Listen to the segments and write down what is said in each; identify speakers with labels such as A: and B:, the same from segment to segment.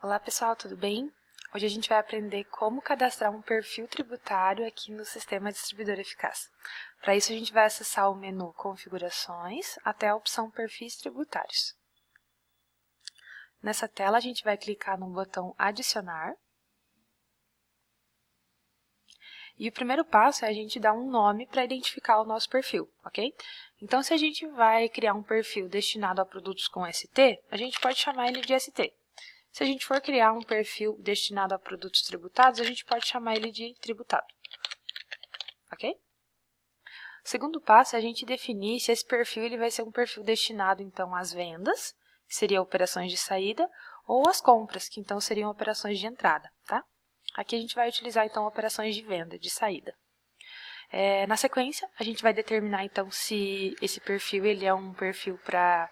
A: Olá pessoal, tudo bem? Hoje a gente vai aprender como cadastrar um perfil tributário aqui no Sistema Distribuidor Eficaz. Para isso a gente vai acessar o menu Configurações até a opção Perfis Tributários. Nessa tela a gente vai clicar no botão Adicionar. E o primeiro passo é a gente dar um nome para identificar o nosso perfil, ok? Então se a gente vai criar um perfil destinado a produtos com ST, a gente pode chamar ele de ST. Se a gente for criar um perfil destinado a produtos tributados, a gente pode chamar ele de tributado. Ok? O segundo passo é a gente definir se esse perfil ele vai ser um perfil destinado, então, às vendas, que seriam operações de saída, ou às compras, que então seriam operações de entrada, tá? Aqui a gente vai utilizar, então, operações de venda, de saída. Na sequência, a gente vai determinar, então, se esse perfil ele é um perfil para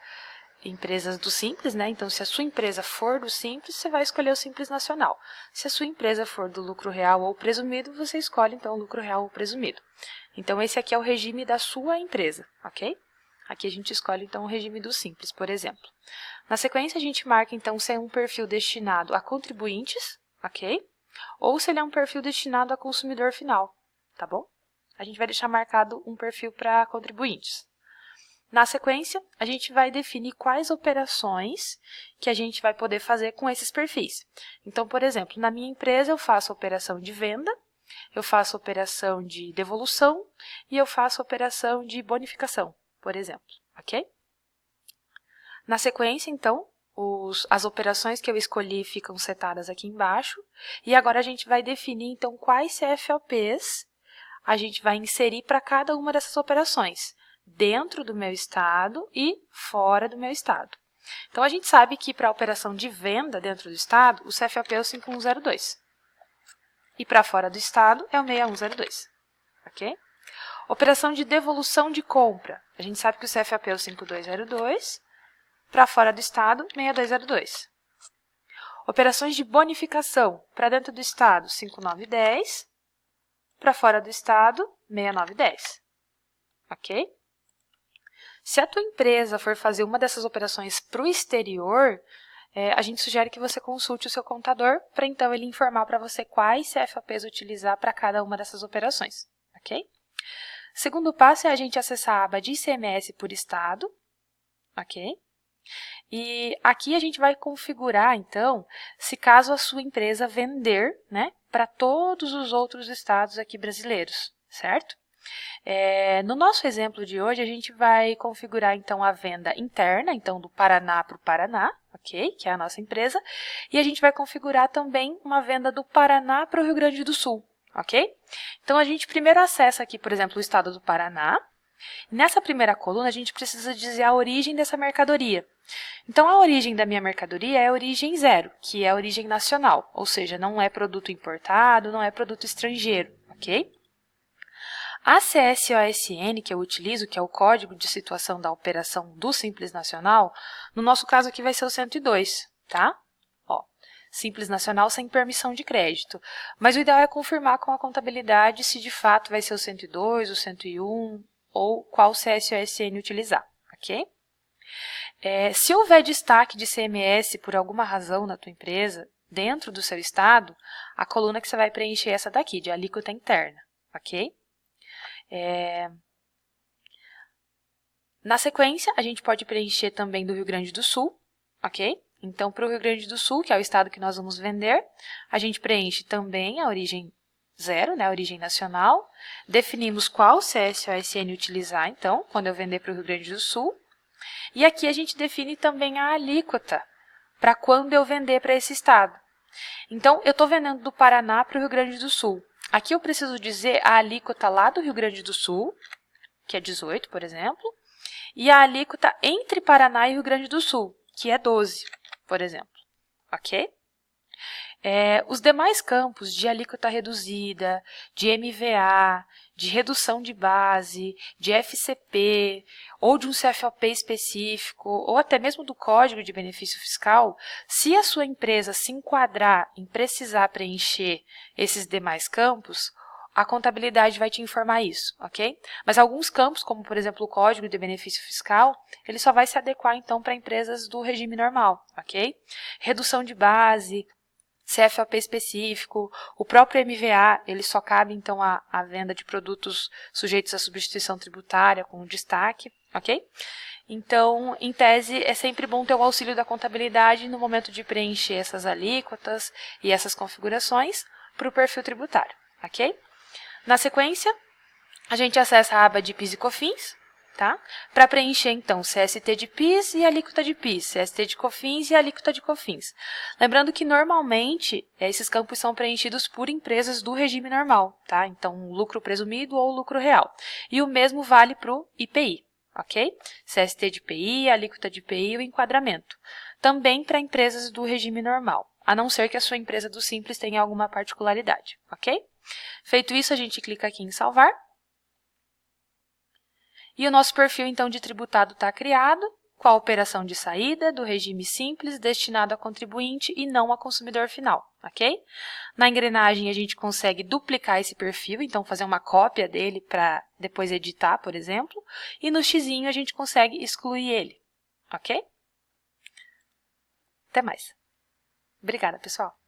A: empresas do Simples, né? Então, se a sua empresa for do Simples, você vai escolher o Simples Nacional. Se a sua empresa for do lucro real ou presumido, você escolhe, então, o lucro real ou presumido. Então, esse aqui é o regime da sua empresa, ok? Aqui a gente escolhe, então, o regime do Simples, por exemplo. Na sequência, a gente marca, então, se é um perfil destinado a contribuintes, ok? Ou se ele é um perfil destinado a consumidor final, tá bom? A gente vai deixar marcado um perfil para contribuintes. Na sequência, a gente vai definir quais operações que a gente vai poder fazer com esses perfis. Então, por exemplo, na minha empresa eu faço operação de venda, eu faço operação de devolução e eu faço operação de bonificação, por exemplo, ok? Na sequência, então, as operações que eu escolhi ficam setadas aqui embaixo e agora a gente vai definir, então, quais CFOPs a gente vai inserir para cada uma dessas operações, dentro do meu estado e fora do meu estado. Então, a gente sabe que para a operação de venda dentro do estado, o CFOP é o 5102. E para fora do estado é o 6102. Ok? Operação de devolução de compra. A gente sabe que o CFOP é o 5202. Para fora do estado, 6202. Operações de bonificação. Para dentro do estado, 5910. Para fora do estado, 6910. Ok? Se a tua empresa for fazer uma dessas operações para o exterior, a gente sugere que você consulte o seu contador para então ele informar para você quais CFOPs utilizar para cada uma dessas operações, ok? Segundo passo é a gente acessar a aba de ICMS por estado, ok? E aqui a gente vai configurar, então, se caso a sua empresa vender, né, para todos os outros estados aqui brasileiros, certo? No nosso exemplo de hoje, a gente vai configurar, então, a venda interna, então, do Paraná para o Paraná, ok? Que é a nossa empresa. E a gente vai configurar também uma venda do Paraná para o Rio Grande do Sul, ok? Então, a gente primeiro acessa aqui, por exemplo, o estado do Paraná. Nessa primeira coluna, a gente precisa dizer a origem dessa mercadoria. Então, a origem da minha mercadoria é a origem 0, que é a origem nacional, ou seja, não é produto importado, não é produto estrangeiro, ok? A CSOSN que eu utilizo, que é o código de situação da operação do Simples Nacional, no nosso caso aqui vai ser o 102, tá? Ó, Simples Nacional sem permissão de crédito. Mas o ideal é confirmar com a contabilidade se de fato vai ser o 102, o 101 ou qual CSOSN utilizar, ok? Se houver destaque de CMS por alguma razão na tua empresa, dentro do seu estado, a coluna que você vai preencher é essa daqui, de alíquota interna, ok? Na sequência, a gente pode preencher também do Rio Grande do Sul, ok? Então, para o Rio Grande do Sul, que é o estado que nós vamos vender, a gente preenche também a origem 0, né, a origem nacional. Definimos qual CSOSN utilizar, então, quando eu vender para o Rio Grande do Sul. E aqui a gente define também a alíquota para quando eu vender para esse estado. Então, eu estou vendendo do Paraná para o Rio Grande do Sul. Aqui eu preciso dizer a alíquota lá do Rio Grande do Sul, que é 18, por exemplo, e a alíquota entre Paraná e Rio Grande do Sul, que é 12, por exemplo, ok? Os demais campos de alíquota reduzida, de MVA, de redução de base, de FCP, ou de um CFOP específico, ou até mesmo do Código de Benefício Fiscal, se a sua empresa se enquadrar em precisar preencher esses demais campos, a contabilidade vai te informar isso, ok? Mas alguns campos, como por exemplo o Código de Benefício Fiscal, ele só vai se adequar então para empresas do regime normal, ok? Redução de base, CFOP específico, o próprio MVA, ele só cabe então à venda de produtos sujeitos à substituição tributária com destaque, ok? Então, em tese, é sempre bom ter o auxílio da contabilidade no momento de preencher essas alíquotas e essas configurações para o perfil tributário, ok? Na sequência, a gente acessa a aba de PIS e COFINS, tá? Para preencher, então, CST de PIS e alíquota de PIS, CST de COFINS e alíquota de COFINS. Lembrando que, normalmente, esses campos são preenchidos por empresas do regime normal, tá? Então, lucro presumido ou lucro real. E o mesmo vale para o IPI, ok? CST de IPI, alíquota de IPI e o enquadramento. Também para empresas do regime normal, a não ser que a sua empresa do Simples tenha alguma particularidade, ok? Feito isso, a gente clica aqui em salvar. E o nosso perfil, então, de tributado está criado, com a operação de saída do regime simples destinado a contribuinte e não a consumidor final, ok? Na engrenagem, a gente consegue duplicar esse perfil, então fazer uma cópia dele para depois editar, por exemplo. E no xizinho, a gente consegue excluir ele, ok? Até mais. Obrigada, pessoal!